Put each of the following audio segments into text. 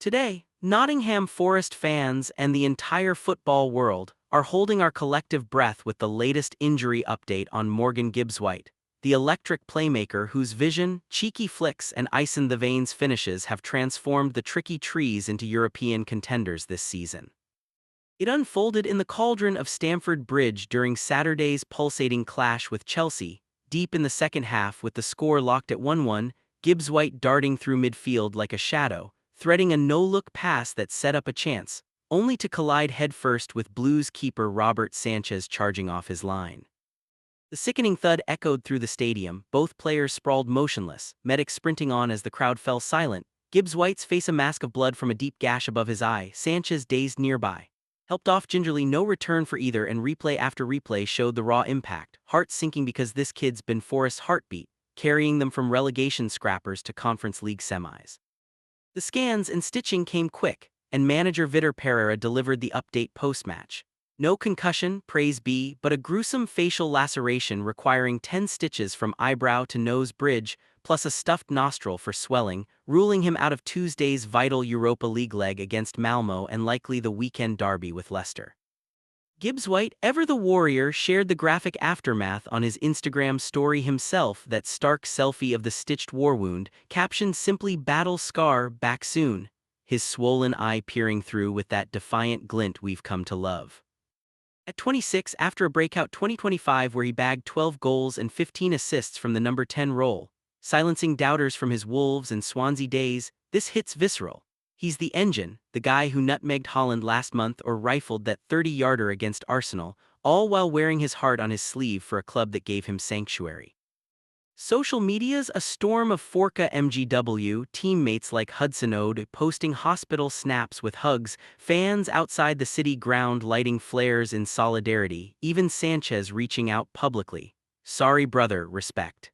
Today, Nottingham Forest fans and the entire football world are holding our collective breath with the latest injury update on Morgan Gibbs White, the electric playmaker whose vision, cheeky flicks, and ice-in-the-veins finishes have transformed the tricky trees into European contenders this season. It unfolded in the cauldron of Stamford Bridge during Saturday's pulsating clash with Chelsea, deep in the second half with the score locked at 1-1, Gibbs White darting through midfield like a shadow, threading a no-look pass that set up a chance, only to collide headfirst with Blues keeper Robert Sanchez charging off his line. The sickening thud echoed through the stadium, both players sprawled motionless, medics sprinting on as the crowd fell silent, Gibbs White's face a mask of blood from a deep gash above his eye, Sanchez dazed nearby. Helped off gingerly, no return for either, and replay after replay showed the raw impact, heart sinking because this kid's been Forest's heartbeat, carrying them from relegation scrappers to Conference League semis. The scans and stitching came quick, and manager Vitor Pereira delivered the update post-match. No concussion, praise be, but a gruesome facial laceration requiring 10 stitches from eyebrow to nose bridge, plus a stuffed nostril for swelling, ruling him out of Tuesday's vital Europa League leg against Malmo and likely the weekend derby with Leicester. Gibbs White, ever the warrior, shared the graphic aftermath on his Instagram story himself, that stark selfie of the stitched war wound, captioned simply "Battle Scar, back soon," his swollen eye peering through with that defiant glint we've come to love. At 26, after a breakout 2025 where he bagged 12 goals and 15 assists from the number 10 role, silencing doubters from his Wolves and Swansea days, this hits visceral. He's the engine, the guy who nutmegged Holland last month or rifled that 30-yarder against Arsenal, all while wearing his heart on his sleeve for a club that gave him sanctuary. Social media's a storm of Forca MGW, teammates like Hudson Ode posting hospital snaps with hugs, fans outside the city ground lighting flares in solidarity, even Sanchez reaching out publicly. "Sorry brother, respect."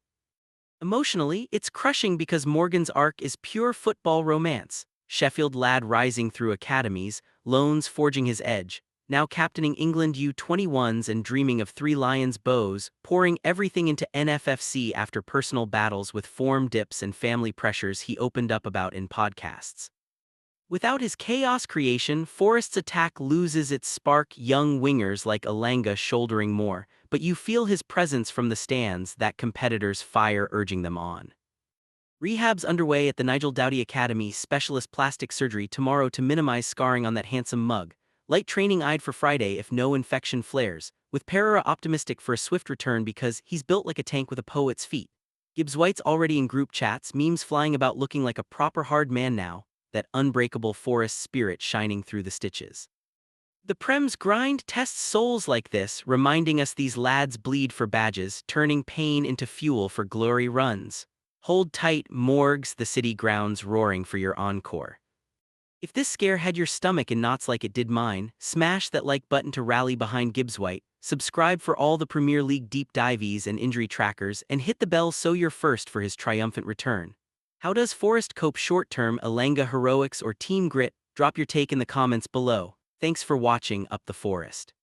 Emotionally, it's crushing because Morgan's arc is pure football romance. Sheffield lad rising through academies, loans forging his edge, now captaining England U21s and dreaming of Three Lions bows, pouring everything into NFFC after personal battles with form dips and family pressures he opened up about in podcasts. Without his chaos creation, Forest's attack loses its spark, young wingers like Elanga shouldering more, but you feel his presence from the stands, that competitor's fire urging them on. Rehab's underway at the Nigel Doughty Academy, specialist plastic surgery tomorrow to minimize scarring on that handsome mug. Light training eyed for Friday if no infection flares, with Pereira optimistic for a swift return because he's built like a tank with a poet's feet. Gibbs White's already in group chats, memes flying about looking like a proper hard man now, that unbreakable Forest spirit shining through the stitches. The Prem's grind tests souls like this, reminding us these lads bleed for badges, turning pain into fuel for glory runs. Hold tight, Morgs, the city grounds roaring for your encore. If this scare had your stomach in knots like it did mine, smash that like button to rally behind Gibbs White, subscribe for all the Premier League deep dives and injury trackers, and hit the bell so you're first for his triumphant return. How does Forest cope short-term, Elanga heroics or team grit? Drop your take in the comments below. Thanks for watching Up the Forest.